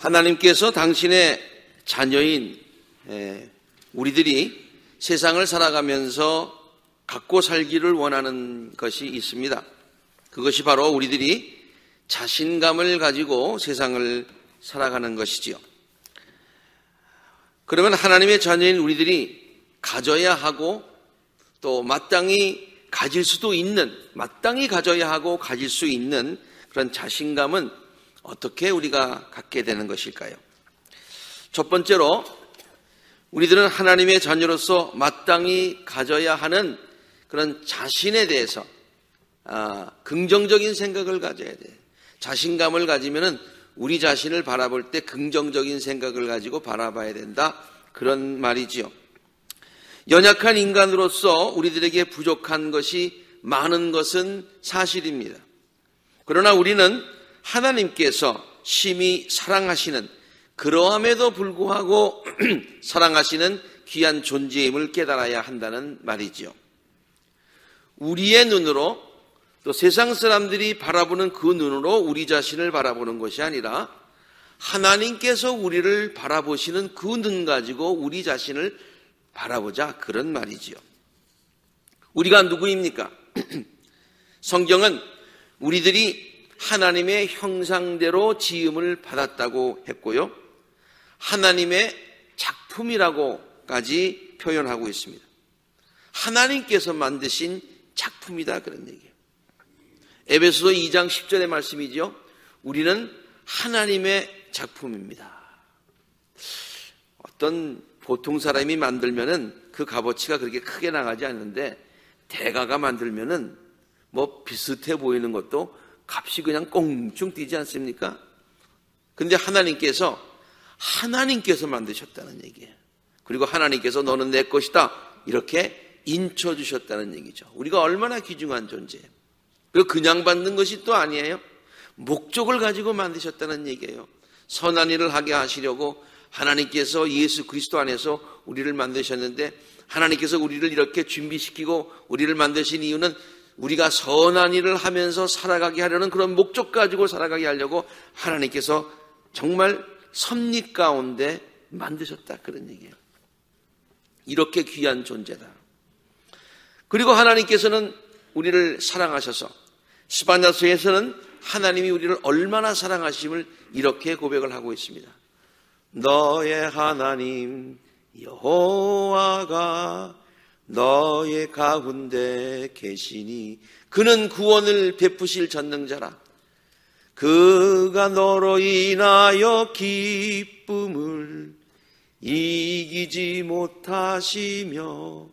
하나님께서 당신의 자녀인 우리들이 세상을 살아가면서 갖고 살기를 원하는 것이 있습니다. 그것이 바로 우리들이 자신감을 가지고 세상을 살아가는 것이지요. 그러면 하나님의 자녀인 우리들이 가져야 하고 또 마땅히 가질 수도 있는, 마땅히 가져야 하고 가질 수 있는 그런 자신감은 어떻게 우리가 갖게 되는 것일까요? 첫 번째로 우리들은 하나님의 자녀로서 마땅히 가져야 하는 그런 자신에 대해서 긍정적인 생각을 가져야 돼요. 자신감을 가지면은 우리 자신을 바라볼 때 긍정적인 생각을 가지고 바라봐야 된다. 그런 말이지요. 연약한 인간으로서 우리들에게 부족한 것이 많은 것은 사실입니다. 그러나 우리는 하나님께서 심히 사랑하시는, 그러함에도 불구하고 사랑하시는 귀한 존재임을 깨달아야 한다는 말이지요. 우리의 눈으로 또 세상 사람들이 바라보는 그 눈으로 우리 자신을 바라보는 것이 아니라 하나님께서 우리를 바라보시는 그 눈 가지고 우리 자신을 바라보자, 그런 말이지요. 우리가 누구입니까? 성경은 우리들이 하나님의 형상대로 지음을 받았다고 했고요, 하나님의 작품이라고까지 표현하고 있습니다. 하나님께서 만드신 작품이다, 그런 얘기예요. 에베소서 2장 10절의 말씀이죠. 우리는 하나님의 작품입니다. 어떤 보통 사람이 만들면은 그 값어치가 그렇게 크게 나가지 않는데, 대가가 만들면은 뭐 비슷해 보이는 것도 값이 그냥 꽁충 뛰지 않습니까? 근데 하나님께서 만드셨다는 얘기예요. 그리고 하나님께서 너는 내 것이다, 이렇게 인쳐주셨다는 얘기죠. 우리가 얼마나 귀중한 존재예요. 그리고 그냥 받는 것이 또 아니에요. 목적을 가지고 만드셨다는 얘기예요. 선한 일을 하게 하시려고 하나님께서 예수 그리스도 안에서 우리를 만드셨는데, 하나님께서 우리를 이렇게 준비시키고 우리를 만드신 이유는 우리가 선한 일을 하면서 살아가게 하려는 그런 목적 가지고 살아가게 하려고 하나님께서 정말 섭리 가운데 만드셨다, 그런 얘기예요. 이렇게 귀한 존재다. 그리고 하나님께서는 우리를 사랑하셔서 스바냐서에서는 하나님이 우리를 얼마나 사랑하심을 이렇게 고백을 하고 있습니다. 너의 하나님 여호와가 너의 가운데 계시니 그는 구원을 베푸실 전능자라. 그가 너로 인하여 기쁨을 이기지 못하시며,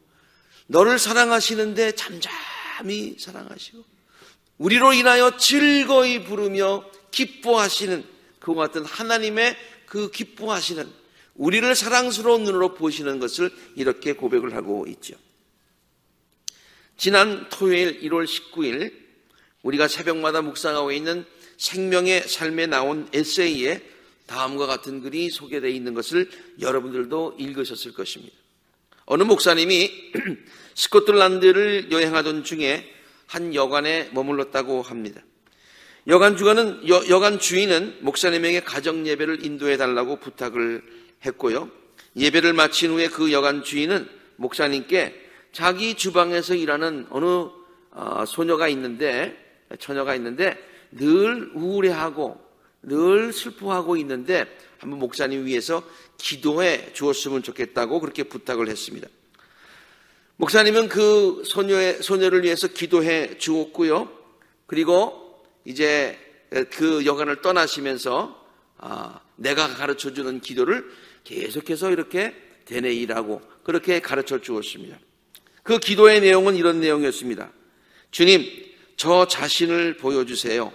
너를 사랑하시는데 잠잠히 사랑하시고 우리로 인하여 즐거이 부르며 기뻐하시는 그와 같은 하나님의 그 기뻐하시는, 우리를 사랑스러운 눈으로 보시는 것을 이렇게 고백을 하고 있죠. 지난 토요일 1월 19일 우리가 새벽마다 묵상하고 있는 생명의 삶에 나온 에세이에 다음과 같은 글이 소개되어 있는 것을 여러분들도 읽으셨을 것입니다. 어느 목사님이 스코틀랜드를 여행하던 중에 한 여관에 머물렀다고 합니다. 여관 주인은 목사님에게 가정 예배를 인도해 달라고 부탁을 했고요, 예배를 마친 후에 그 여관 주인은 목사님께 자기 주방에서 일하는 어느 처녀가 있는데 늘 우울해하고 늘 슬퍼하고 있는데 한번 목사님 위해서 기도해 주었으면 좋겠다고 그렇게 부탁을 했습니다. 목사님은 그 소녀를 위해서 기도해 주었고요, 그리고 이제 그 여관을 떠나시면서 내가 가르쳐주는 기도를 계속해서 이렇게 되뇌이라고 그렇게 가르쳐 주었습니다. 그 기도의 내용은 이런 내용이었습니다. 주님, 저 자신을 보여주세요.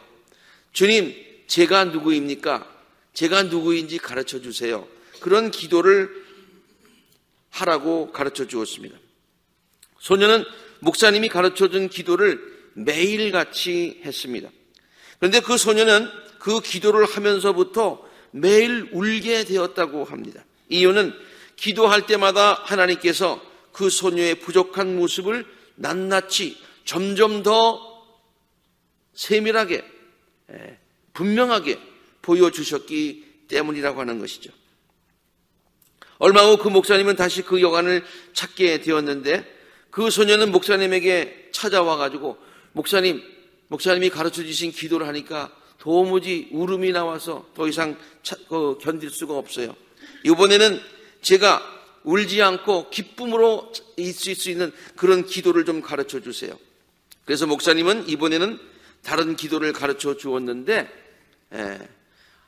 주님, 제가 누구입니까? 제가 누구인지 가르쳐 주세요. 그런 기도를 하라고 가르쳐 주었습니다. 소녀는 목사님이 가르쳐준 기도를 매일같이 했습니다. 그런데 그 소녀는 그 기도를 하면서부터 매일 울게 되었다고 합니다. 이유는 기도할 때마다 하나님께서 그 소녀의 부족한 모습을 낱낱이 점점 더 세밀하게 분명하게 보여주셨기 때문이라고 하는 것이죠. 얼마 후 그 목사님은 다시 그 여관을 찾게 되었는데 그 소녀는 목사님에게 찾아와 가지고 목사님이 가르쳐 주신 기도를 하니까 도무지 울음이 나와서 더 이상 견딜 수가 없어요. 이번에는 제가 울지 않고 기쁨으로 있을 수 있는 그런 기도를 좀 가르쳐 주세요. 그래서 목사님은 이번에는 다른 기도를 가르쳐 주었는데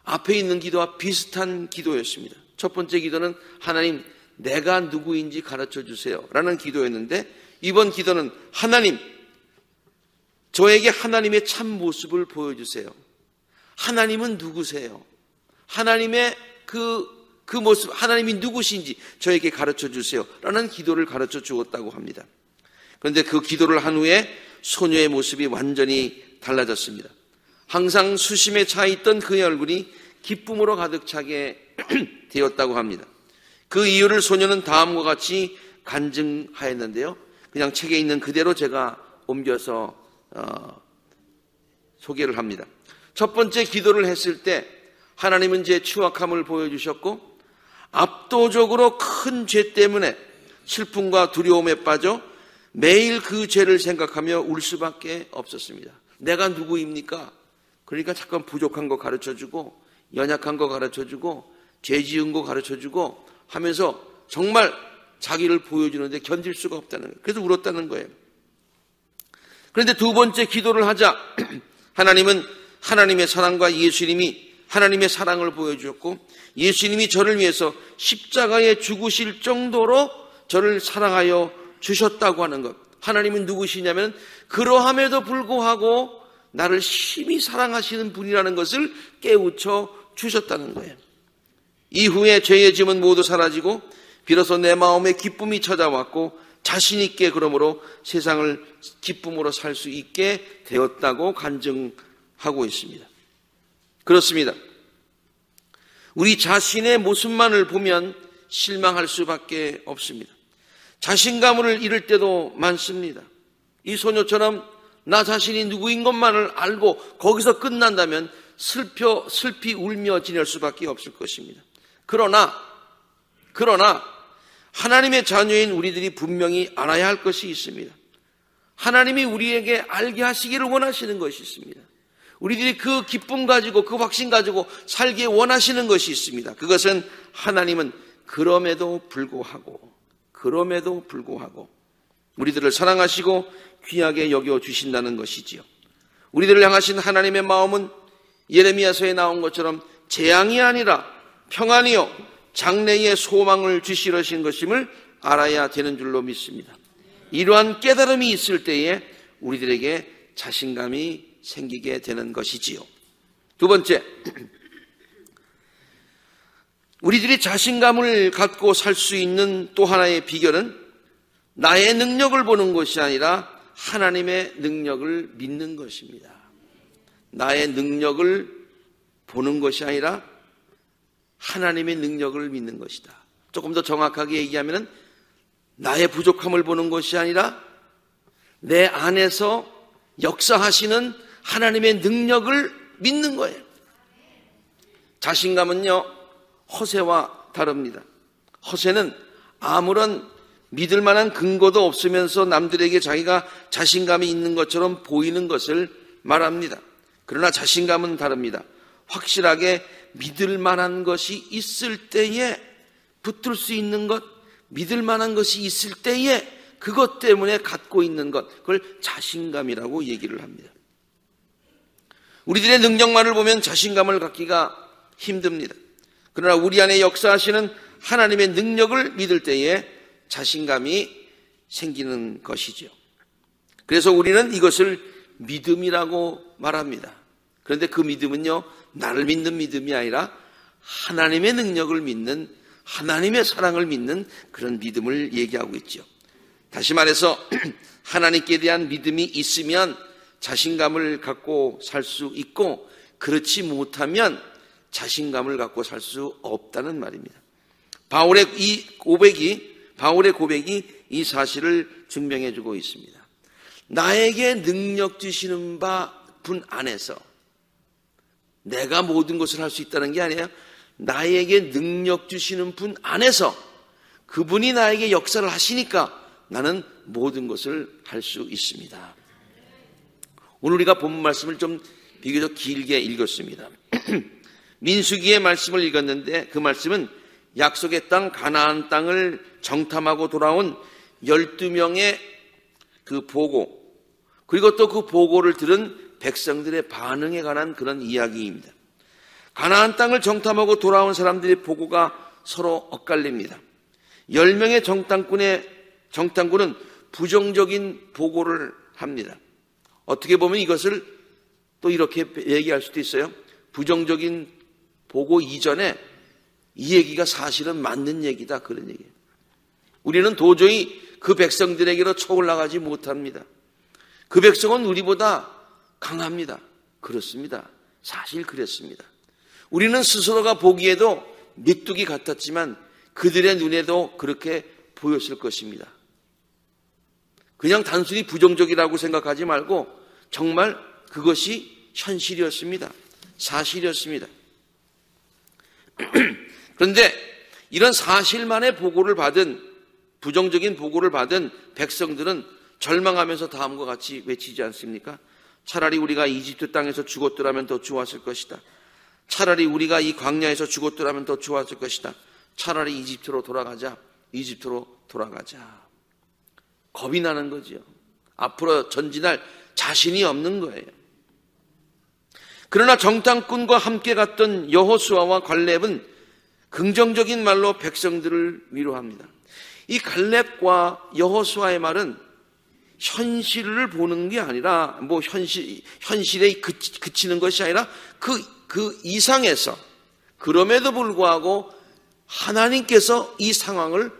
앞에 있는 기도와 비슷한 기도였습니다. 첫 번째 기도는 하나님 내가 누구인지 가르쳐 주세요 라는 기도였는데 이번 기도는 하나님 저에게 하나님의 참 모습을 보여주세요. 하나님은 누구세요? 하나님의 그 모습, 하나님이 누구신지 저에게 가르쳐 주세요 라는 기도를 가르쳐 주었다고 합니다. 그런데 그 기도를 한 후에 소녀의 모습이 완전히 달라졌습니다. 항상 수심에 차 있던 그의 얼굴이 기쁨으로 가득 차게 되었다고 합니다. 그 이유를 소녀는 다음과 같이 간증하였는데요. 그냥 책에 있는 그대로 제가 옮겨서 소개를 합니다. 첫 번째 기도를 했을 때 하나님은 제 추악함을 보여주셨고 압도적으로 큰 죄 때문에 슬픔과 두려움에 빠져 매일 그 죄를 생각하며 울 수밖에 없었습니다. 내가 누구입니까? 그러니까 잠깐 부족한 거 가르쳐주고 연약한 거 가르쳐주고 죄 지은 거 가르쳐주고 하면서 정말 자기를 보여주는데 견딜 수가 없다는 거예요. 그래서 울었다는 거예요. 그런데 두 번째 기도를 하자 하나님은 하나님의 사랑과 예수님이 하나님의 사랑을 보여주었고 예수님이 저를 위해서 십자가에 죽으실 정도로 저를 사랑하여 주셨다고 하는 것. 하나님은 누구시냐면 그러함에도 불구하고 나를 심히 사랑하시는 분이라는 것을 깨우쳐 주셨다는 거예요. 이후에 죄의 짐은 모두 사라지고 비로소 내 마음에 기쁨이 찾아왔고 자신 있게 그러므로 세상을 기쁨으로 살 수 있게 되었다고 간증하고 있습니다. 그렇습니다. 우리 자신의 모습만을 보면 실망할 수밖에 없습니다. 자신감을 잃을 때도 많습니다. 이 소녀처럼 나 자신이 누구인 것만을 알고 거기서 끝난다면 슬피 울며 지낼 수밖에 없을 것입니다. 그러나 하나님의 자녀인 우리들이 분명히 알아야 할 것이 있습니다. 하나님이 우리에게 알게 하시기를 원하시는 것이 있습니다. 우리들이 그 기쁨 가지고 그 확신 가지고 살기에 원하시는 것이 있습니다. 그것은 하나님은 그럼에도 불구하고 우리들을 사랑하시고 귀하게 여겨주신다는 것이지요. 우리들을 향하신 하나님의 마음은 예레미야서에 나온 것처럼 재앙이 아니라 평안이요 장래의 소망을 주시려신 것임을 알아야 되는 줄로 믿습니다. 이러한 깨달음이 있을 때에 우리들에게 자신감이 생기게 되는 것이지요. 두 번째, 우리들이 자신감을 갖고 살 수 있는 또 하나의 비결은 나의 능력을 보는 것이 아니라 하나님의 능력을 믿는 것입니다. 나의 능력을 보는 것이 아니라 하나님의 능력을 믿는 것이다. 조금 더 정확하게 얘기하면 나의 부족함을 보는 것이 아니라 내 안에서 역사하시는 하나님의 능력을 믿는 거예요. 자신감은요, 허세와 다릅니다. 허세는 아무런 믿을 만한 근거도 없으면서 남들에게 자기가 자신감이 있는 것처럼 보이는 것을 말합니다. 그러나 자신감은 다릅니다. 확실하게 믿을 만한 것이 있을 때에 붙들 수 있는 것, 믿을 만한 것이 있을 때에 그것 때문에 갖고 있는 것, 그걸 자신감이라고 얘기를 합니다. 우리들의 능력만을 보면 자신감을 갖기가 힘듭니다. 그러나 우리 안에 역사하시는 하나님의 능력을 믿을 때에 자신감이 생기는 것이죠. 그래서 우리는 이것을 믿음이라고 말합니다. 그런데 그 믿음은요, 나를 믿는 믿음이 아니라 하나님의 능력을 믿는, 하나님의 사랑을 믿는 그런 믿음을 얘기하고 있죠. 다시 말해서 하나님께 대한 믿음이 있으면 자신감을 갖고 살 수 있고, 그렇지 못하면 자신감을 갖고 살 수 없다는 말입니다. 바울의 고백이 이 사실을 증명해주고 있습니다. 나에게 능력 주시는 분 안에서 내가 모든 것을 할 수 있다는 게 아니에요. 나에게 능력 주시는 분 안에서 그분이 나에게 역사를 하시니까 나는 모든 것을 할 수 있습니다. 오늘 우리가 본문 말씀을 좀 비교적 길게 읽었습니다. 민수기의 말씀을 읽었는데 그 말씀은 약속의 땅 가나안 땅을 정탐하고 돌아온 12명의 그 보고, 그리고 또 그 보고를 들은 백성들의 반응에 관한 그런 이야기입니다. 가나안 땅을 정탐하고 돌아온 사람들의 보고가 서로 엇갈립니다. 10명의 정탐꾼은 부정적인 보고를 합니다. 어떻게 보면 이것을 또 이렇게 얘기할 수도 있어요. 부정적인 보고 이전에 이 얘기가 사실은 맞는 얘기다, 그런 얘기예요. 우리는 도저히 그 백성들에게로 쳐올라가지 못합니다. 그 백성은 우리보다 강합니다. 그렇습니다. 사실 그랬습니다. 우리는 스스로가 보기에도 메뚜기 같았지만 그들의 눈에도 그렇게 보였을 것입니다. 그냥 단순히 부정적이라고 생각하지 말고 정말 그것이 현실이었습니다. 사실이었습니다. 그런데 이런 사실만의 보고를 받은, 부정적인 보고를 받은 백성들은 절망하면서 다음과 같이 외치지 않습니까? 차라리 우리가 이집트 땅에서 죽었더라면 더 좋았을 것이다. 차라리 우리가 이 광야에서 죽었더라면 더 좋았을 것이다. 차라리 이집트로 돌아가자. 이집트로 돌아가자. 겁이 나는 거죠. 앞으로 전진할 자신이 없는 거예요. 그러나 정탐꾼과 함께 갔던 여호수아와 갈렙은 긍정적인 말로 백성들을 위로합니다. 이 갈렙과 여호수아의 말은 현실을 보는 게 아니라 현실에 그치는 것이 아니라 그 이상에서, 그럼에도 불구하고 하나님께서 이 상황을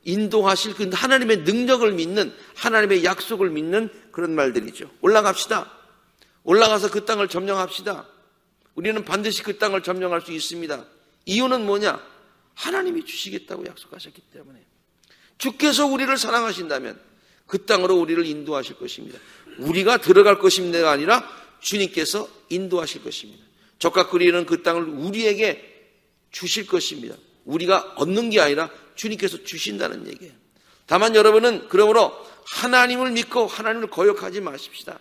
인도하실 그 하나님의 능력을 믿는, 하나님의 약속을 믿는 그런 말들이죠. 올라갑시다. 올라가서 그 땅을 점령합시다. 우리는 반드시 그 땅을 점령할 수 있습니다. 이유는 뭐냐? 하나님이 주시겠다고 약속하셨기 때문에. 주께서 우리를 사랑하신다면 그 땅으로 우리를 인도하실 것입니다. 우리가 들어갈 것입니다가 아니라 주님께서 인도하실 것입니다. 적과 끓이는 그 땅을 우리에게 주실 것입니다. 우리가 얻는 게 아니라 주님께서 주신다는 얘기예요. 다만 여러분은 그러므로 하나님을 믿고 하나님을 거역하지 마십시다.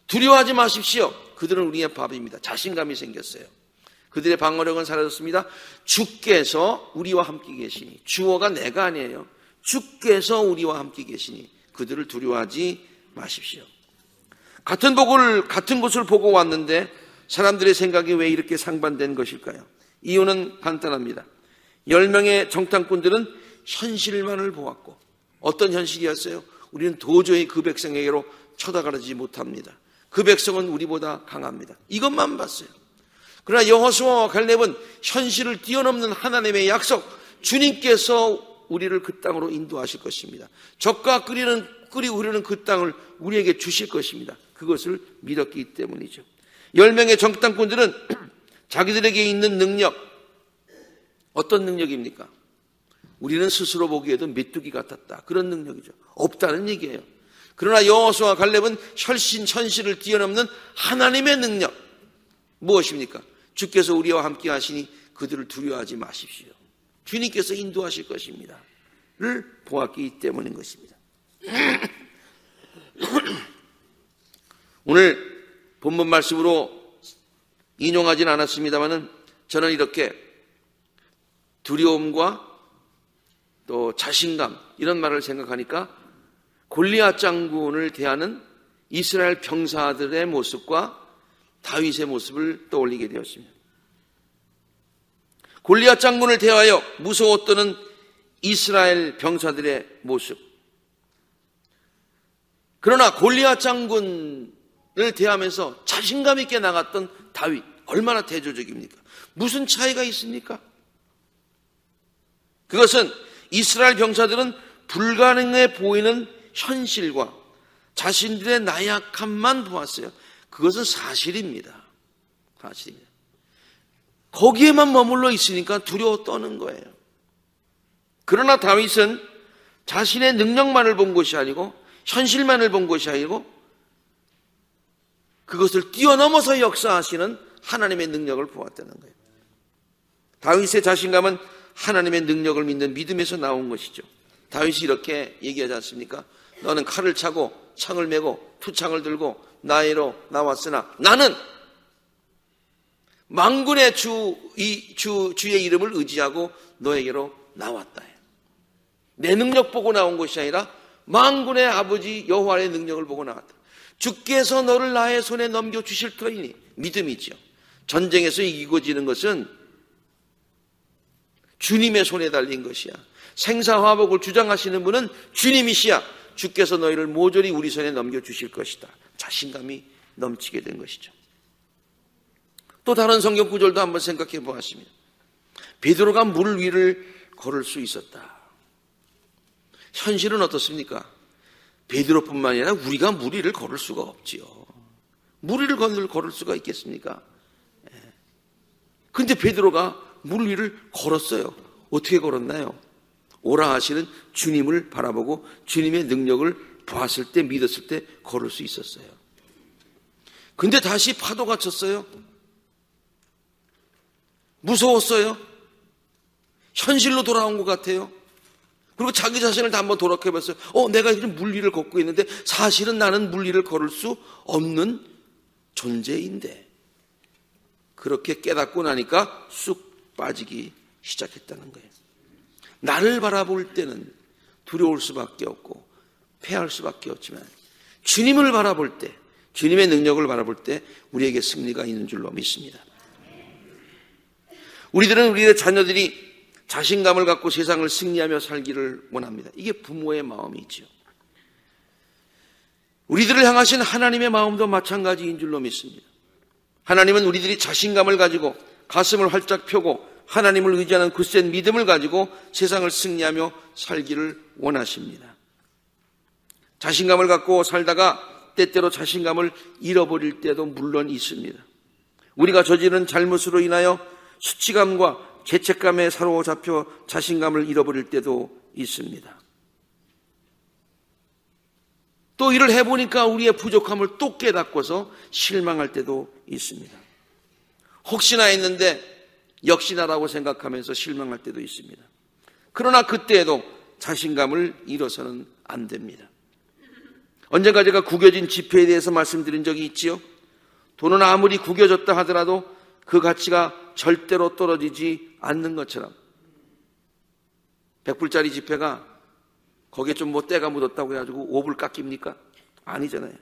두려워하지 마십시오. 그들은 우리의 밥입니다. 자신감이 생겼어요. 그들의 방어력은 사라졌습니다. 주께서 우리와 함께 계시니, 주어가 내가 아니에요. 주께서 우리와 함께 계시니 그들을 두려워하지 마십시오. 같은 곳을 보고 왔는데 사람들의 생각이 왜 이렇게 상반된 것일까요? 이유는 간단합니다. 10명의 정탐꾼들은 현실만을 보았고, 어떤 현실이었어요? 우리는 도저히 그 백성에게로 쳐다가지 못합니다. 그 백성은 우리보다 강합니다. 이것만 봤어요. 그러나 여호수아와 갈렙은 현실을 뛰어넘는 하나님의 약속, 주님께서 우리를 그 땅으로 인도하실 것입니다. 적과 끓이고 흐르는 그 땅을 우리에게 주실 것입니다. 그것을 믿었기 때문이죠. 10명의 정탐꾼들은 자기들에게 있는 능력, 어떤 능력입니까? 우리는 스스로 보기에도 메뚜기 같았다. 그런 능력이죠. 없다는 얘기예요. 그러나 여호수아와 갈렙은 현실을 뛰어넘는 하나님의 능력, 무엇입니까? 주께서 우리와 함께 하시니 그들을 두려워하지 마십시오. 주님께서 인도하실 것입니다. 를 보았기 때문인 것입니다. 오늘 본문 말씀으로 인용하진 않았습니다만은 저는 이렇게 두려움과 또 자신감, 이런 말을 생각하니까 골리앗 장군을 대하는 이스라엘 병사들의 모습과 다윗의 모습을 떠올리게 되었습니다. 골리앗 장군을 대하여 무서워했던 이스라엘 병사들의 모습. 그러나 골리앗 장군을 대하면서 자신감 있게 나갔던 다윗, 얼마나 대조적입니까? 무슨 차이가 있습니까? 그것은 이스라엘 병사들은 불가능해 보이는 현실과 자신들의 나약함만 보았어요. 그것은 사실입니다. 사실입니다. 거기에만 머물러 있으니까 두려워 떠는 거예요. 그러나 다윗은 자신의 능력만을 본 것이 아니고, 현실만을 본 것이 아니고, 그것을 뛰어넘어서 역사하시는 하나님의 능력을 보았다는 거예요. 다윗의 자신감은 하나님의 능력을 믿는 믿음에서 나온 것이죠. 다윗이 이렇게 얘기하지 않습니까? 너는 칼을 차고 창을 메고 투창을 들고 나에로 나왔으나 나는 만군의 주의 이름을 의지하고 너에게로 나왔다. 내 능력 보고 나온 것이 아니라 만군의 아버지 여호와의 능력을 보고 나왔다. 주께서 너를 나의 손에 넘겨주실 터이니 믿음이죠. 전쟁에서 이기고 지는 것은 주님의 손에 달린 것이야. 생사화복을 주장하시는 분은 주님이시야. 주께서 너희를 모조리 우리 손에 넘겨주실 것이다. 자신감이 넘치게 된 것이죠. 또 다른 성경 구절도 한번 생각해 보았습니다. 베드로가 물 위를 걸을 수 있었다. 현실은 어떻습니까? 베드로뿐만 아니라 우리가 물 위를 걸을 수가 없지요. 물 위를 걸을 수가 있겠습니까? 근데 베드로가 물 위를 걸었어요. 어떻게 걸었나요? 오라 하시는 주님을 바라보고 주님의 능력을 보았을 때, 믿었을 때 걸을 수 있었어요. 근데 다시 파도가 쳤어요. 무서웠어요. 현실로 돌아온 것 같아요. 그리고 자기 자신을 다 한번 돌아켜봤어요. 내가 지금 물 위를 걷고 있는데 사실은 나는 물 위를 걸을 수 없는 존재인데. 그렇게 깨닫고 나니까 쑥 빠지기 시작했다는 거예요. 나를 바라볼 때는 두려울 수밖에 없고 패할 수밖에 없지만 주님을 바라볼 때, 주님의 능력을 바라볼 때 우리에게 승리가 있는 줄로 믿습니다. 우리들은 우리의 자녀들이 자신감을 갖고 세상을 승리하며 살기를 원합니다. 이게 부모의 마음이지요. 우리들을 향하신 하나님의 마음도 마찬가지인 줄로 믿습니다. 하나님은 우리들이 자신감을 가지고 가슴을 활짝 펴고 하나님을 의지하는 굳센 믿음을 가지고 세상을 승리하며 살기를 원하십니다. 자신감을 갖고 살다가 때때로 자신감을 잃어버릴 때도 물론 있습니다. 우리가 저지른 잘못으로 인하여 수치감과 죄책감에 사로잡혀 자신감을 잃어버릴 때도 있습니다. 또 일을 해보니까 우리의 부족함을 또 깨닫고서 실망할 때도 있습니다. 혹시나 했는데 역시나라고 생각하면서 실망할 때도 있습니다. 그러나 그때에도 자신감을 잃어서는 안 됩니다. 언젠가 제가 구겨진 지폐에 대해서 말씀드린 적이 있지요. 돈은 아무리 구겨졌다 하더라도 그 가치가 절대로 떨어지지 않는 것처럼 100불짜리 지폐가 거기에 좀 때가 묻었다고 해가지고 5불 깎입니까? 아니잖아요.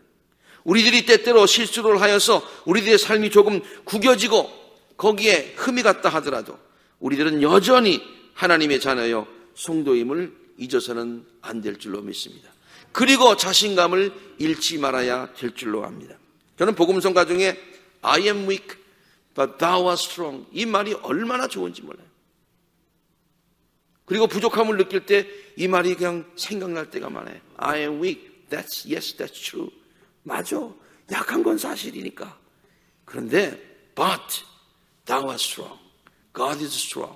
우리들이 때때로 실수를 하여서 우리들의 삶이 조금 구겨지고 거기에 흠이 갔다 하더라도 우리들은 여전히 하나님의 자녀여 성도임을 잊어서는 안 될 줄로 믿습니다. 그리고 자신감을 잃지 말아야 될 줄로 압니다. 저는 복음성가 중에 I am weak but thou art strong 이 말이 얼마나 좋은지 몰라요. 그리고 부족함을 느낄 때 이 말이 그냥 생각날 때가 많아요. I am weak. Yes, that's true. 맞아. 약한 건 사실이니까. 그런데 but thou art strong. God is strong.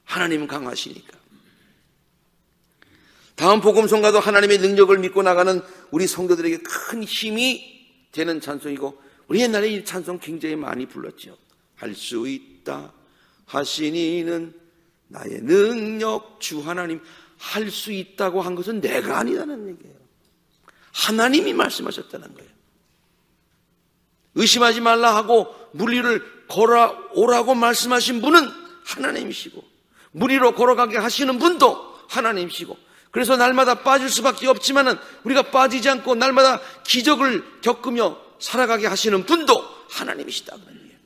하나님은 강하시니까. 다음 복음성가도 하나님의 능력을 믿고 나가는 우리 성도들에게 큰 힘이 되는 찬송이고 우리 옛날에 이 찬송 굉장히 많이 불렀죠. 할 수 있다 하시니는 나의 능력 주 하나님. 할 수 있다고 한 것은 내가 아니라는 얘기예요. 하나님이 말씀하셨다는 거예요. 의심하지 말라 하고 물 위를 걸어오라고 말씀하신 분은 하나님이시고 물 위로 걸어가게 하시는 분도 하나님이시고 그래서 날마다 빠질 수밖에 없지만은 우리가 빠지지 않고 날마다 기적을 겪으며 살아가게 하시는 분도 하나님이시다 그런 얘기예요.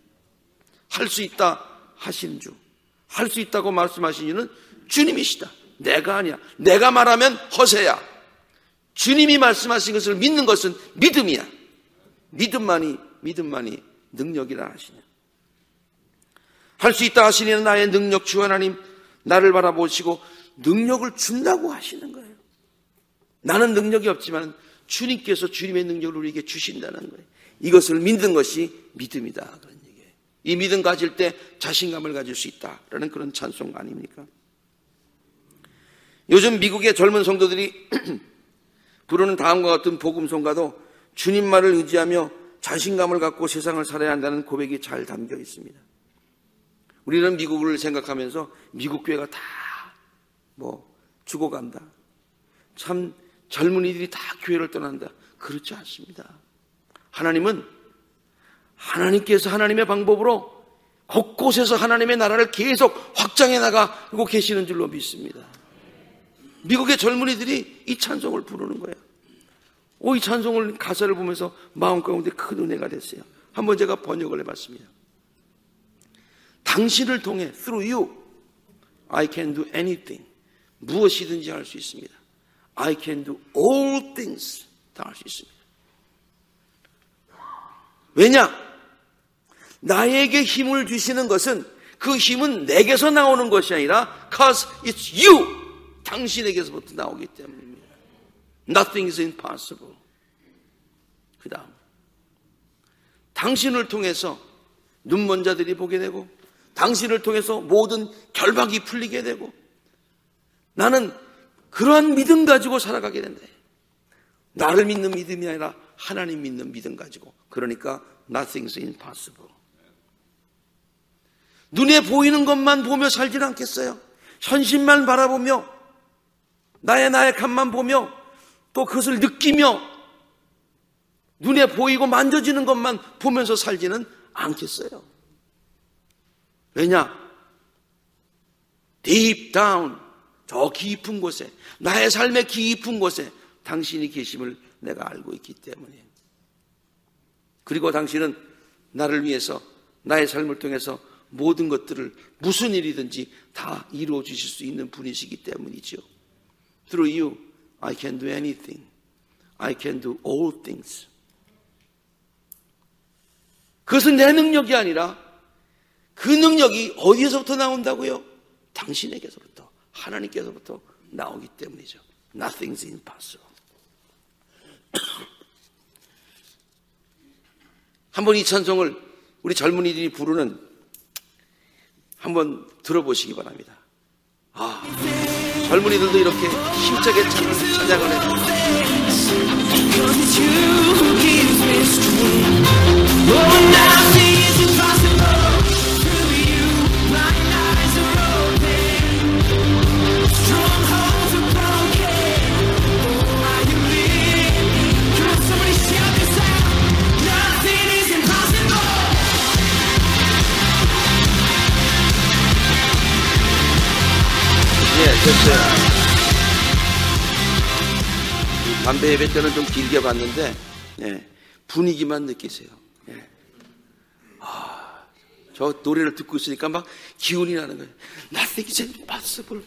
할 수 있다 하시는 주. 할 수 있다고 말씀하신 이는 주님이시다. 내가 아니야. 내가 말하면 허세야. 주님이 말씀하신 것을 믿는 것은 믿음이야. 믿음만이 능력이라 하시냐. 할 수 있다 하시니는 나의 능력 주 하나님 나를 바라보시고 능력을 준다고 하시는 거예요. 나는 능력이 없지만 주님께서 주님의 능력을 우리에게 주신다는 거예요. 이것을 믿는 것이 믿음이다 그런 얘기예요. 이 믿음 가질 때 자신감을 가질 수 있다라는 그런 찬송 아닙니까? 요즘 미국의 젊은 성도들이 부르는 다음과 같은 복음성가도 주님 말을 의지하며 자신감을 갖고 세상을 살아야 한다는 고백이 잘 담겨 있습니다. 우리는 미국을 생각하면서 미국 교회가 다 죽어간다. 참 젊은이들이 다 교회를 떠난다. 그렇지 않습니다. 하나님은 하나님께서 하나님의 방법으로 곳곳에서 하나님의 나라를 계속 확장해 나가고 계시는 줄로 믿습니다. 미국의 젊은이들이 이 찬송을 부르는 거예요. 이 찬송을 가사를 보면서 마음 가운데 큰 은혜가 됐어요. 한번 제가 번역을 해봤습니다. 당신을 통해 through you I can do anything. 무엇이든지 할 수 있습니다. I can do all things. 다 할 수 있습니다. 왜냐? 나에게 힘을 주시는 것은 그 힘은 내게서 나오는 것이 아니라 cause it's you. 당신에게서부터 나오기 때문입니다. Nothing is impossible. 그 다음 당신을 통해서 눈먼 자들이 보게 되고 당신을 통해서 모든 결박이 풀리게 되고 나는 그러한 믿음 가지고 살아가게 된다. 나를 믿는 믿음이 아니라 하나님 믿는 믿음 가지고. 그러니까 nothing is impossible. 눈에 보이는 것만 보며 살지는 않겠어요. 현실만 바라보며 나의 나약함만 보며 또 그것을 느끼며 눈에 보이고 만져지는 것만 보면서 살지는 않겠어요. 왜냐? Deep down, 저 깊은 곳에, 나의 삶의 깊은 곳에 당신이 계심을 내가 알고 있기 때문에. 그리고 당신은 나를 위해서 나의 삶을 통해서 모든 것들을 무슨 일이든지 다 이루어 주실 수 있는 분이시기 때문이죠. Through you, I can do anything. I can do all things. 그것은 내 능력이 아니라 그 능력이 어디에서부터 나온다고요? 당신에게서부터, 하나님께서부터 나오기 때문이죠. Nothing is impossible. 한번 이 찬송을 우리 젊은이들이 부르는 한번 들어보시기 바랍니다. 젊은이들도 이렇게 힘차게 찬양을 해요. 됐어요. 담배 예배 때는 좀 길게 봤는데 분위기만 느끼세요. 저 노래를 듣고 있으니까 막 기운이 나는 거예요. Nothing is impossible.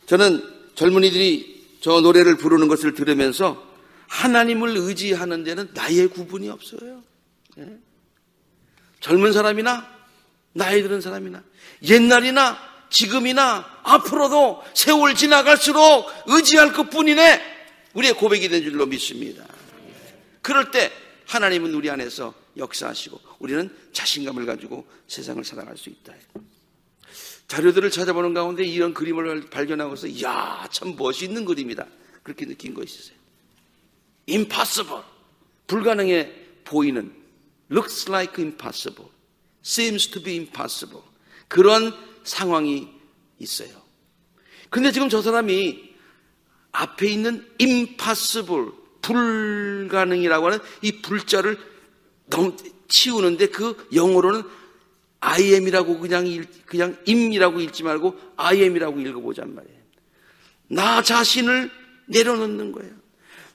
저는 젊은이들이 저 노래를 부르는 것을 들으면서 하나님을 의지하는 데는 나이의 구분이 없어요. 젊은 사람이나 나이 들은 사람이나 옛날이나 지금이나 앞으로도 세월 지나갈수록 의지할 것뿐이네 우리의 고백이 된 줄로 믿습니다. 그럴 때 하나님은 우리 안에서 역사하시고 우리는 자신감을 가지고 세상을 살아갈 수 있다. 자료들을 찾아보는 가운데 이런 그림을 발견하고서 이야 참 멋있는 그림이다 그렇게 느낀 것이 있어요. Impossible, 불가능해 보이는, looks like impossible, seems to be impossible, 그런 상황이 있어요. 그런데 지금 저 사람이 앞에 있는 impossible, 불가능이라고 하는 이 불자를 치우는데 그 영어로는 I am이라고 그냥 im이라고 읽지 말고 I am이라고 읽어보잔 말이에요. 나 자신을 내려놓는 거예요.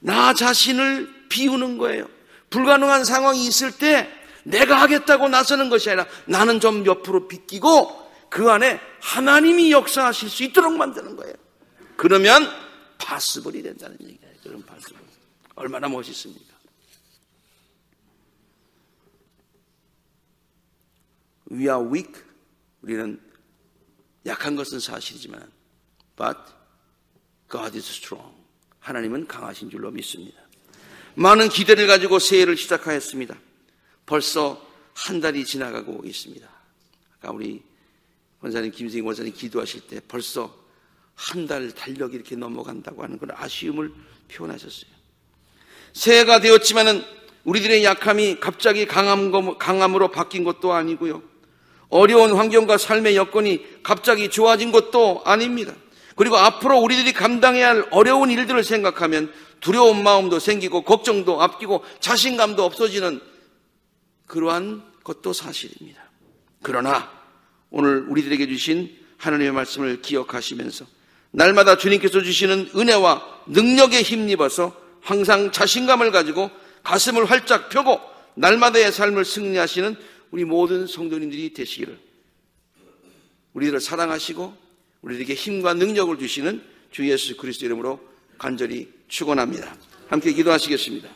나 자신을 비우는 거예요. 불가능한 상황이 있을 때 내가 하겠다고 나서는 것이 아니라 나는 좀 옆으로 비끼고 그 안에 하나님이 역사하실 수 있도록 만드는 거예요. 그러면 possible이 된다는 얘기예요. 그런 possible. 얼마나 멋있습니까? We are weak. 우리는 약한 것은 사실이지만 but God is strong. 하나님은 강하신 줄로 믿습니다. 많은 기대를 가지고 새해를 시작하였습니다. 벌써 한 달이 지나가고 있습니다. 아까 우리 원사님 김승희 원사님 기도하실 때 벌써 한 달 달력이 이렇게 넘어간다고 하는 그런 아쉬움을 표현하셨어요. 새해가 되었지만은 우리들의 약함이 갑자기 강함으로 바뀐 것도 아니고요. 어려운 환경과 삶의 여건이 갑자기 좋아진 것도 아닙니다. 그리고 앞으로 우리들이 감당해야 할 어려운 일들을 생각하면 두려운 마음도 생기고 걱정도 앞기고 자신감도 없어지는 그러한 것도 사실입니다. 그러나 오늘 우리들에게 주신 하나님의 말씀을 기억하시면서 날마다 주님께서 주시는 은혜와 능력에 힘입어서 항상 자신감을 가지고 가슴을 활짝 펴고 날마다의 삶을 승리하시는 우리 모든 성도님들이 되시기를, 우리들을 사랑하시고 우리에게 힘과 능력을 주시는 주 예수 그리스도 이름으로 간절히 축원합니다. 함께 기도하시겠습니다.